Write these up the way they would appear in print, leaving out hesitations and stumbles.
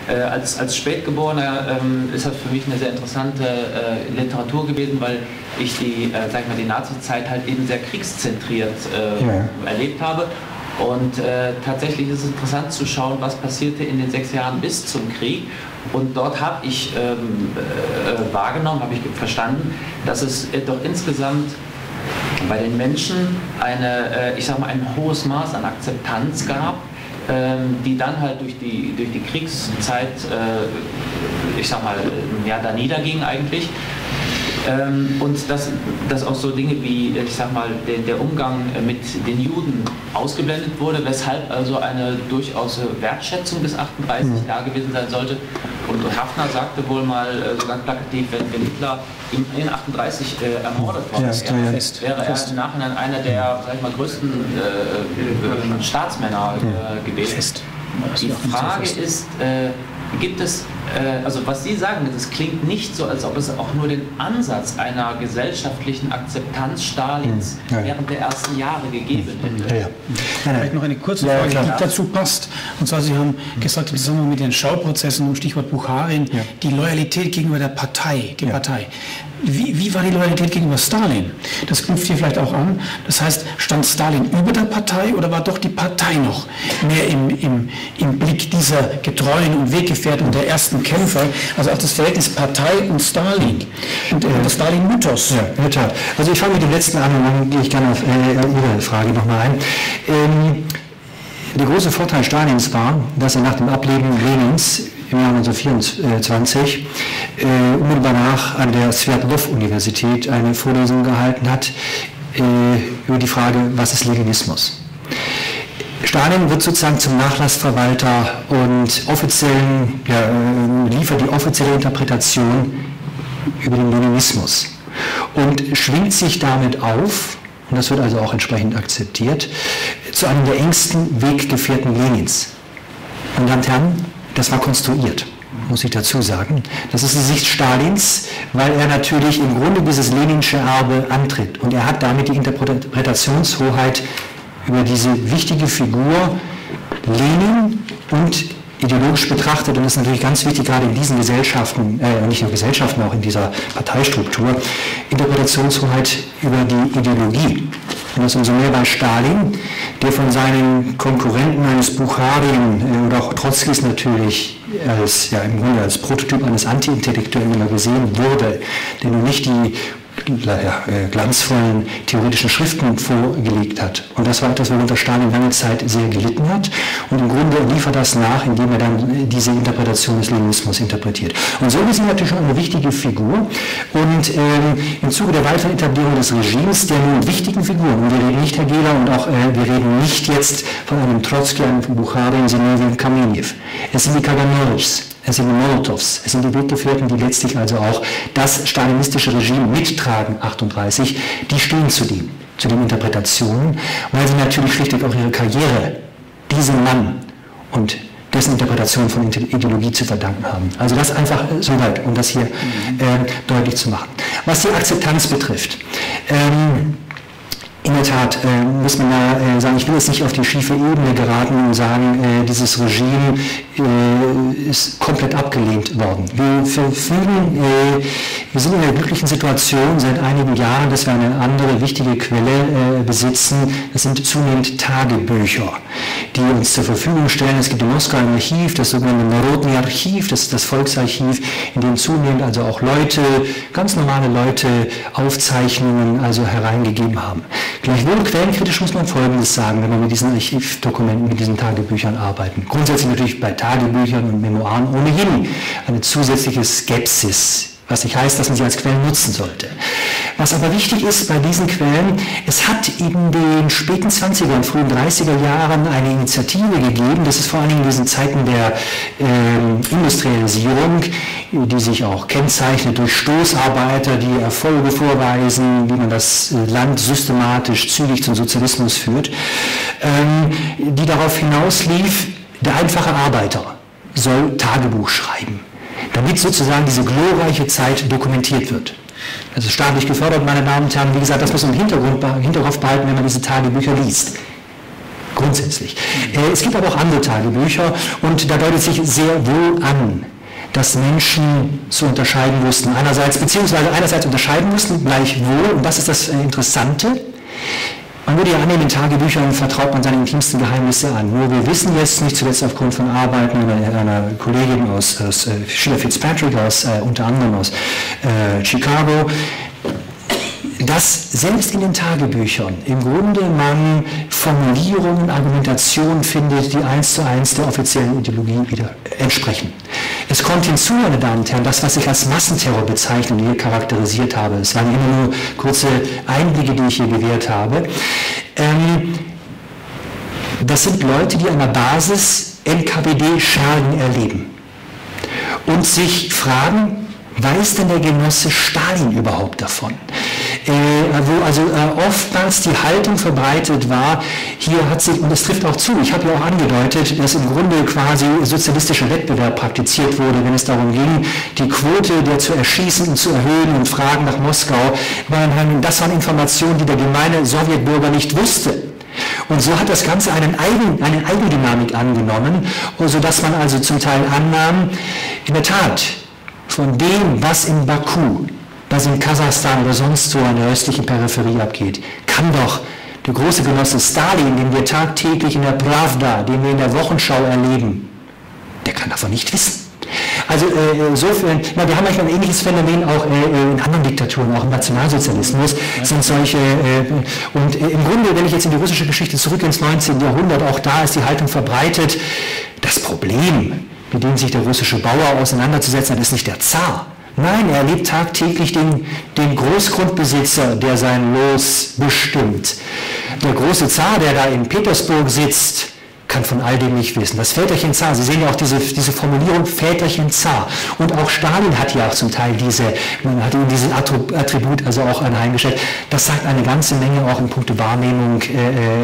Als Spätgeborener ist das für mich eine sehr interessante Literatur gewesen, weil ich die Nazi-Zeit halt eben sehr kriegszentriert erlebt habe. Und tatsächlich ist es interessant zu schauen, was passierte in den 6 Jahren bis zum Krieg. Und dort habe ich wahrgenommen, habe ich verstanden, dass es doch insgesamt bei den Menschen ein hohes Maß an Akzeptanz gab, die dann halt durch die Kriegszeit, da niederging eigentlich. Und dass auch so Dinge wie, der Umgang mit den Juden ausgeblendet wurde, weshalb also eine durchaus Wertschätzung des 38 da gewesen sein sollte. Und Haffner sagte wohl mal so ganz plakativ, wenn Hitler in 38 ermordet worden wäre er im Nachhinein einer der größten Staatsmänner gewesen. Die Frage ist, gibt es, was Sie sagen, es klingt nicht so, als ob es auch nur den Ansatz einer gesellschaftlichen Akzeptanz Stalins während der ersten Jahre gegeben hätte. Vielleicht noch eine kurze Frage, die dazu passt. Und zwar, Sie haben gesagt, im Zusammenhang mit den Schauprozessen, Stichwort Bukharin, die Loyalität gegenüber der Partei, Partei. Wie war die Loyalität gegenüber Stalin? Das knüpft hier vielleicht auch an. Das heißt, stand Stalin über der Partei oder war doch die Partei noch mehr im Blick dieser getreuen und Weggefährten der ersten Kämpfer? Also auch das Verhältnis Partei und Stalin und das Stalin-Mythos. Ja, in der Tat. Also ich fange mit dem letzten an und dann gehe ich gerne auf Ihre Frage nochmal ein. Der große Vorteil Stalins war, dass er nach dem Ableben Lenins im Jahr 1924 unmittelbar danach an der Sverdlov-Universität eine Vorlesung gehalten hat über die Frage, was ist Leninismus? Stalin wird sozusagen zum Nachlassverwalter und liefert die offizielle Interpretation über den Leninismus und schwingt sich damit auf, und das wird also auch entsprechend akzeptiert, zu einem der engsten Weggefährten Lenins. Meine Damen und Herren, das war konstruiert, muss ich dazu sagen. Das ist die Sicht Stalins, weil er natürlich im Grunde dieses leninsche Erbe antritt. Und er hat damit die Interpretationshoheit über diese wichtige Figur Lenin und ideologisch betrachtet, und das ist natürlich ganz wichtig, gerade in diesen Gesellschaften, nicht nur Gesellschaften, auch in dieser Parteistruktur, Interpretationshoheit über die Ideologie. Und das umso mehr bei Stalin, der von seinen Konkurrenten eines Bukharin oder auch Trotzkis natürlich im Grunde als Prototyp eines Anti-Intellektuellen immer gesehen wurde, der nun nicht die glanzvollen theoretischen Schriften vorgelegt hat. Und das war etwas, worunter Stalin lange Zeit sehr gelitten hat. Und im Grunde liefert das nach, indem er dann diese Interpretation des Leninismus interpretiert. Und so ist sie natürlich schon eine wichtige Figur. Und im Zuge der weiteren Etablierung des Regimes, der nun wichtigen Figuren, und wir reden nicht, Herr Gehler, und auch wir reden nicht jetzt von einem Trotzki, einem Bukharin, Zinoviev, Kamenew. Es sind die Kaganovs. Es sind die Molotows, es sind die Weggefährten, die letztlich also auch das stalinistische Regime mittragen, 38, die stehen zu den Interpretationen, weil sie natürlich schlichtweg auch ihre Karriere diesem Mann und dessen Interpretation von Ideologie zu verdanken haben. Also das einfach soweit, um das hier deutlich zu machen. Was die Akzeptanz betrifft, in der Tat muss man da sagen, ich will jetzt nicht auf die schiefe Ebene geraten und sagen, dieses Regime ist komplett abgelehnt worden. Wir sind in der glücklichen Situation seit einigen Jahren, dass wir eine andere wichtige Quelle besitzen. Das sind zunehmend Tagebücher, die uns zur Verfügung stellen. Es gibt in Moskau ein Archiv, das sogenannte Narodny Archiv, das ist das Volksarchiv, in dem zunehmend also auch Leute, ganz normale Leute, Aufzeichnungen also hereingegeben haben. Gleichwohl quellenkritisch muss man Folgendes sagen, wenn wir mit diesen Archivdokumenten, mit diesen Tagebüchern arbeiten. Grundsätzlich natürlich bei Tagebüchern und Memoiren ohnehin eine zusätzliche Skepsis, was nicht heißt, dass man sie als Quellen nutzen sollte. Was aber wichtig ist bei diesen Quellen, es hat in den späten 20er und frühen 30er Jahren eine Initiative gegeben, das ist vor allem in diesen Zeiten der Industrialisierung, die sich auch kennzeichnet durch Stoßarbeiter, die Erfolge vorweisen, wie man das Land systematisch zügig zum Sozialismus führt, die darauf hinauslief, der einfache Arbeiter soll Tagebuch schreiben, damit sozusagen diese glorreiche Zeit dokumentiert wird. Also staatlich gefördert, meine Damen und Herren, wie gesagt, das muss man im Hinterkopf behalten, wenn man diese Tagebücher liest. grundsätzlich. Es gibt aber auch andere Tagebücher und da deutet sich sehr wohl an, dass Menschen zu unterscheiden wussten, einerseits unterscheiden wussten, gleichwohl, und das ist das Interessante, man würde ja annehmen, in Tagebüchern vertraut man seine intimsten Geheimnisse an. Nur wir wissen jetzt, nicht zuletzt aufgrund von Arbeiten einer Kollegin aus Sheila Fitzpatrick, unter anderem aus Chicago, dass selbst in den Tagebüchern im Grunde man Formulierungen, Argumentationen findet, die 1:1 der offiziellen Ideologie wieder entsprechen. Es kommt hinzu, meine Damen und Herren, das, was ich als Massenterror bezeichne und hier charakterisiert habe, es waren immer nur kurze Einblicke, die ich hier gewährt habe, das sind Leute, die an der Basis NKWD-Schergen erleben und sich fragen, weiß denn der Genosse Stalin überhaupt davon? Wo oftmals die Haltung verbreitet war, hier hat sich, und das trifft auch zu, ich habe ja auch angedeutet, dass im Grunde quasi sozialistischer Wettbewerb praktiziert wurde, wenn es darum ging, die Quote der zu Erschießenden zu erhöhen und Fragen nach Moskau, das waren Informationen, die der gemeine Sowjetbürger nicht wusste. Und so hat das Ganze eine Eigendynamik angenommen, sodass man also zum Teil annahm, in der Tat, von dem, was in Baku, was in Kasachstan oder sonst so an der östlichen Peripherie abgeht, kann doch der große Genosse Stalin, den wir tagtäglich in der Pravda, den wir in der Wochenschau erleben, der kann davon nicht wissen. Also insofern, wir haben manchmal ein ähnliches Phänomen auch in anderen Diktaturen, auch im Nationalsozialismus, sind solche, und im Grunde, wenn ich jetzt in die russische Geschichte zurück ins 19. Jahrhundert, auch da ist die Haltung verbreitet, das Problem, mit dem sich der russische Bauer auseinanderzusetzen hat, ist nicht der Zar. Nein, er erlebt tagtäglich den Großgrundbesitzer, der sein Los bestimmt. Der große Zar, der da in Petersburg sitzt, kann von all dem nicht wissen. Das Väterchen Zar, Sie sehen ja auch diese Formulierung Väterchen Zar. Und auch Stalin hat ja auch zum Teil man hat ihm diesen Attribut also auch anheimgestellt. Das sagt eine ganze Menge auch in puncto Wahrnehmung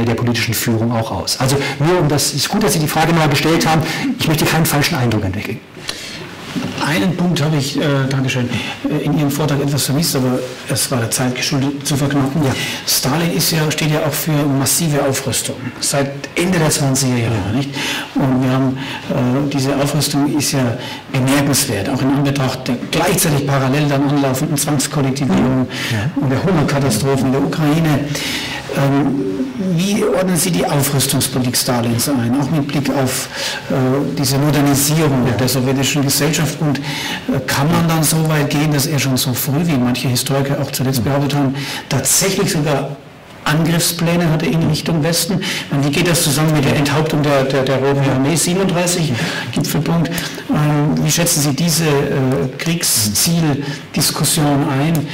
der politischen Führung auch aus. Also nur es ist gut, dass Sie die Frage mal gestellt haben. Ich möchte keinen falschen Eindruck entwickeln. Einen Punkt habe ich, Dankeschön, in Ihrem Vortrag etwas vermisst, aber es war der Zeit geschuldet zu verknoten. Ja. Stalin steht ja auch für massive Aufrüstung, seit Ende der 20er Jahre. Nicht? Und wir haben, diese Aufrüstung ist ja bemerkenswert, auch in Anbetracht der gleichzeitig parallel dann anlaufenden Zwangskollektivierung und der Hungerkatastrophen in der Ukraine. Wie ordnen Sie die Aufrüstungspolitik Stalins ein, auch mit Blick auf diese Modernisierung der sowjetischen Gesellschaft? Und kann man dann so weit gehen, dass er schon so früh, wie manche Historiker auch zuletzt behauptet haben, tatsächlich sogar Angriffspläne hatte in Richtung Westen? Wie geht das zusammen mit der Enthauptung der Roten Armee 37, Gipfelpunkt? Wie schätzen Sie diese Kriegszieldiskussion ein?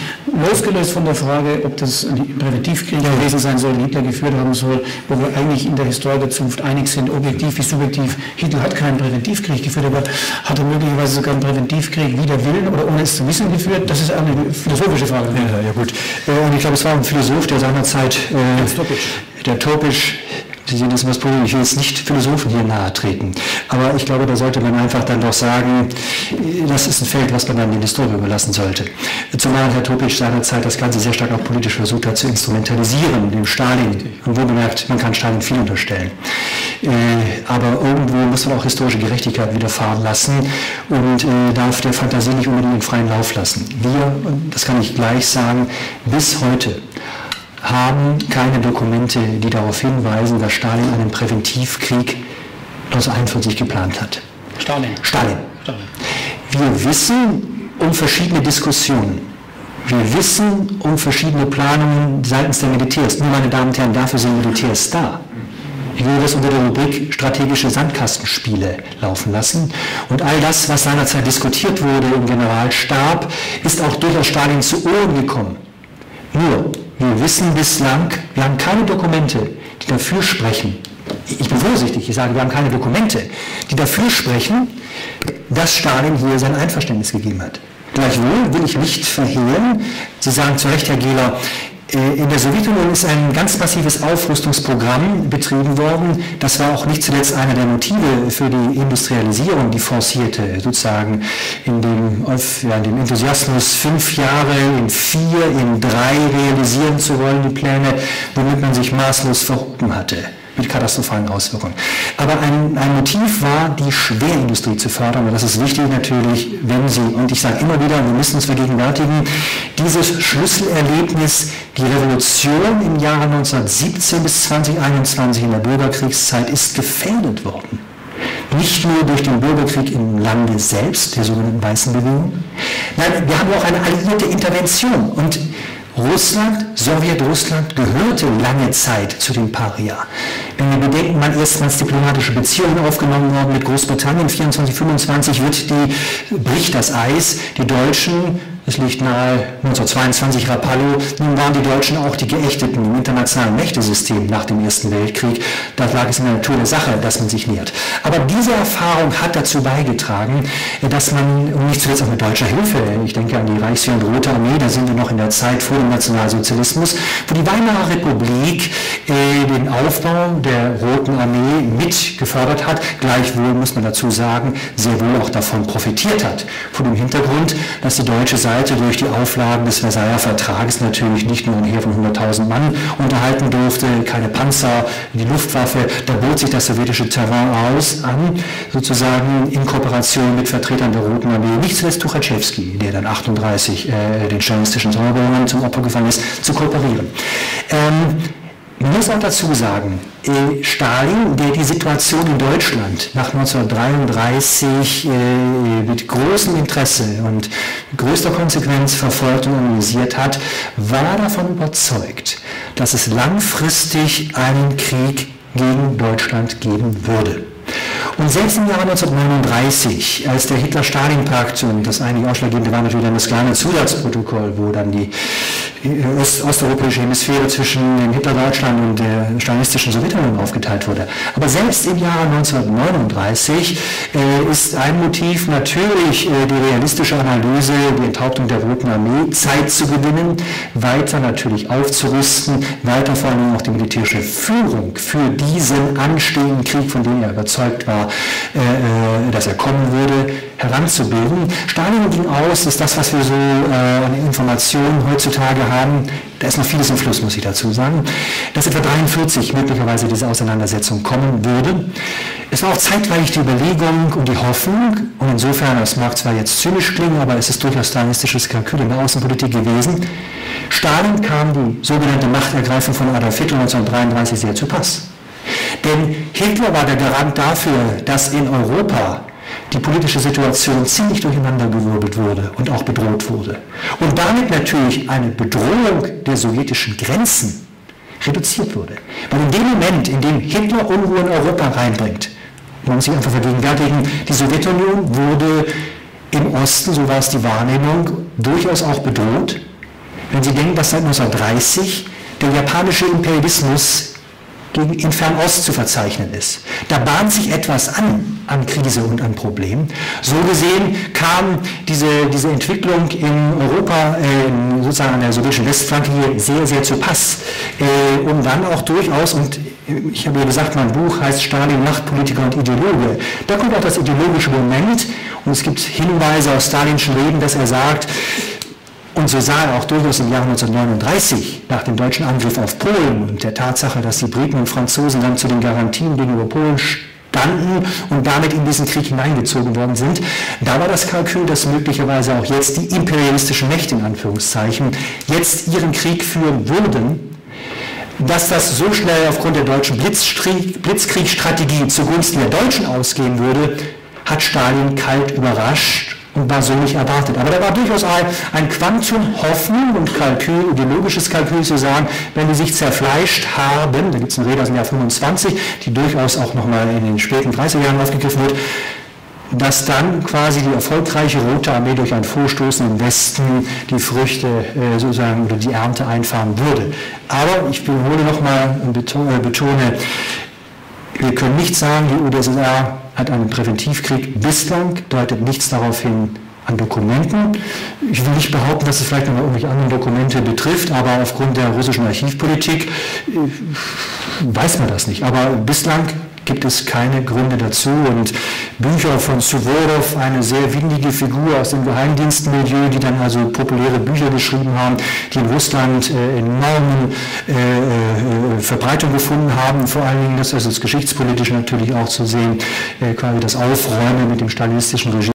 Losgelöst von der Frage, ob das ein Präventivkrieg gewesen sein soll, Hitler geführt haben soll, wo wir eigentlich in der Historie der Zunft einig sind, objektiv wie subjektiv. Hitler hat keinen Präventivkrieg geführt, aber hat er möglicherweise sogar einen Präventivkrieg wider Willen oder ohne es zu wissen geführt? Das ist eine philosophische Frage. Ja, gut. Und ich glaube, es war ein Philosoph, der seinerzeit der Topisch, Sie sehen das was Problem, ich will jetzt nicht Philosophen hier nahe treten, aber ich glaube, da sollte man einfach dann doch sagen, das ist ein Feld, was man dann den Historiker überlassen sollte. Zumal Herr Topisch seinerzeit das Ganze sehr stark auch politisch versucht hat zu instrumentalisieren, dem Stalin, und wo bemerkt, man kann Stalin viel unterstellen. Aber irgendwo muss man auch historische Gerechtigkeit widerfahren lassen und darf der Fantasie nicht unbedingt den freien Lauf lassen. Wir, das kann ich gleich sagen, bis heute haben keine Dokumente, die darauf hinweisen, dass Stalin einen Präventivkrieg 1941 geplant hat. Stalin. Wir wissen um verschiedene Diskussionen. Wir wissen um verschiedene Planungen seitens der Militärs. Nur, meine Damen und Herren, dafür sind Militärs da. Ich würde das unter der Rubrik strategische Sandkastenspiele laufen lassen. Und all das, was seinerzeit diskutiert wurde im Generalstab, ist auch durchaus Stalin zu Ohren gekommen. Nur, wir wissen bislang, wir haben keine Dokumente, die dafür sprechen. Ich bin vorsichtig, ich sage, wir haben keine Dokumente, die dafür sprechen, dass Stalin hier sein Einverständnis gegeben hat. Gleichwohl will ich nicht verhehlen, Sie sagen zu Recht, Herr Gehler, in der Sowjetunion ist ein ganz massives Aufrüstungsprogramm betrieben worden. Das war auch nicht zuletzt einer der Motive für die Industrialisierung, die forcierte, sozusagen in dem Enthusiasmus 5 Jahre, in 4, in 3 realisieren zu wollen, die Pläne, womit man sich maßlos verhoben hatte. mit katastrophalen Auswirkungen. Aber ein Motiv war, die Schwerindustrie zu fördern. Und das ist wichtig natürlich, wenn Sie, und ich sage immer wieder, wir müssen uns vergegenwärtigen, dieses Schlüsselerlebnis, die Revolution im Jahre 1917 bis 2021 in der Bürgerkriegszeit ist gefährdet worden. Nicht nur durch den Bürgerkrieg im Lande selbst, der sogenannten Weißen Bewegung. Nein, wir haben auch eine alliierte Intervention. Und Russland, Sowjetrussland, gehörte lange Zeit zu den Paria. Wenn wir bedenken, wann erstmals diplomatische Beziehungen aufgenommen worden mit Großbritannien, 24, 25 bricht das Eis, die Deutschen, es liegt nahe 1922 Rapallo, nun waren die Deutschen auch die Geächteten im internationalen Mächtesystem nach dem Ersten Weltkrieg. Da lag es in der Natur der Sache, dass man sich nähert. Aber diese Erfahrung hat dazu beigetragen, dass man, und nicht zuletzt auch mit deutscher Hilfe, ich denke an die Reichswehr und Rote Armee, da sind wir noch in der Zeit vor dem Nationalsozialismus, wo die Weimarer Republik den Aufbau der Roten Armee mit gefördert hat, gleichwohl muss man dazu sagen, sehr wohl auch davon profitiert hat. Vor dem Hintergrund, dass die deutsche Seite durch die Auflagen des Versailler Vertrages natürlich nicht nur ein Heer von 100.000 Mann unterhalten durfte, keine Panzer, die Luftwaffe, da bot sich das sowjetische Terrain an, sozusagen in Kooperation mit Vertretern der Roten Armee, nicht zuletzt Tuchatschewski, der dann 38 den stalinistischen Eroberungen zum Opfer gefallen ist, zu kooperieren. Man muss auch dazu sagen, Stalin, der die Situation in Deutschland nach 1933 mit großem Interesse und größter Konsequenz verfolgt und analysiert hat, war davon überzeugt, dass es langfristig einen Krieg gegen Deutschland geben würde. Und selbst im Jahre 1939, als der Hitler-Stalin-Pakt, und das eigentlich Ausschlaggebende war natürlich dann das kleine Zusatzprotokoll, wo dann die osteuropäische Hemisphäre zwischen dem Hitler-Deutschland und der stalinistischen Sowjetunion aufgeteilt wurde. Aber selbst im Jahre 1939 ist ein Motiv natürlich die realistische Analyse, die Enthauptung der Roten Armee, Zeit zu gewinnen, weiter natürlich aufzurüsten, weiter vor allem auch die militärische Führung für diesen anstehenden Krieg, von dem er überzeugt war, dass er kommen würde, heranzubilden. Stalin ging aus, ist das, was wir so an Informationen heutzutage haben, da ist noch vieles im Fluss, muss ich dazu sagen, dass etwa 1943 möglicherweise diese Auseinandersetzung kommen würde. Es war auch zeitweilig die Überlegung und die Hoffnung, und insofern, das mag zwar jetzt zynisch klingen, aber es ist durchaus stalinistisches Kalkül in der Außenpolitik gewesen, Stalin kam die sogenannte Machtergreifung von Adolf Hitler 1933 sehr zu Pass. Denn Hitler war der Garant dafür, dass in Europa die politische Situation ziemlich durcheinandergewirbelt wurde und auch bedroht wurde. Und damit natürlich eine Bedrohung der sowjetischen Grenzen reduziert wurde. Weil in dem Moment, in dem Hitler Unruhe in Europa reinbringt, man muss sich einfach vergegenwärtigen, die Sowjetunion wurde im Osten, so war es die Wahrnehmung, durchaus auch bedroht. Wenn Sie denken, dass seit 1930 der japanische Imperialismus in Fernost zu verzeichnen ist. Da bahnt sich etwas an Krise und an Problemen. So gesehen kam diese Entwicklung in Europa, sozusagen an der sowjetischen Westflanke hier sehr, sehr zu Pass. Und dann auch durchaus, und ich habe ja gesagt, mein Buch heißt Stalin, Machtpolitiker und Ideologe. Da kommt auch das ideologische Moment, und es gibt Hinweise aus Stalinschen Reden, dass er sagt, und so sah er auch durchaus im Jahr 1939 nach dem deutschen Angriff auf Polen und der Tatsache, dass die Briten und Franzosen dann zu den Garantien gegenüber Polen standen und damit in diesen Krieg hineingezogen worden sind. Da war das Kalkül, dass möglicherweise auch jetzt die imperialistischen Mächte, in Anführungszeichen, jetzt ihren Krieg führen würden. Dass das so schnell aufgrund der deutschen Blitzkriegsstrategie zugunsten der Deutschen ausgehen würde, hat Stalin kalt überrascht und war so nicht erwartet. Aber da war durchaus ein Quantum Hoffnung und Kalkül, ideologisches Kalkül zu sagen, wenn die sich zerfleischt haben, da gibt es eine Rede aus dem Jahr 25, die durchaus auch nochmal in den späten 30er Jahren aufgegriffen wird, dass dann quasi die erfolgreiche Rote Armee durch ein Vorstoßen im Westen die Früchte sozusagen oder die Ernte einfahren würde. Aber ich wiederhole nochmal und betone, wir können nicht sagen, die UdSSR hat einen Präventivkrieg. Bislang deutet nichts darauf hin an Dokumenten. Ich will nicht behaupten, dass es vielleicht noch irgendwelche anderen Dokumente betrifft, aber aufgrund der russischen Archivpolitik weiß man das nicht. Aber bislang gibt es keine Gründe dazu. Und Bücher von Suvorov, eine sehr windige Figur aus dem Geheimdienstmilieu, die dann also populäre Bücher geschrieben haben, die in Russland enorme Verbreitung gefunden haben, vor allen Dingen, das ist geschichtspolitisch natürlich auch zu sehen, quasi das Aufräumen mit dem stalinistischen Regime.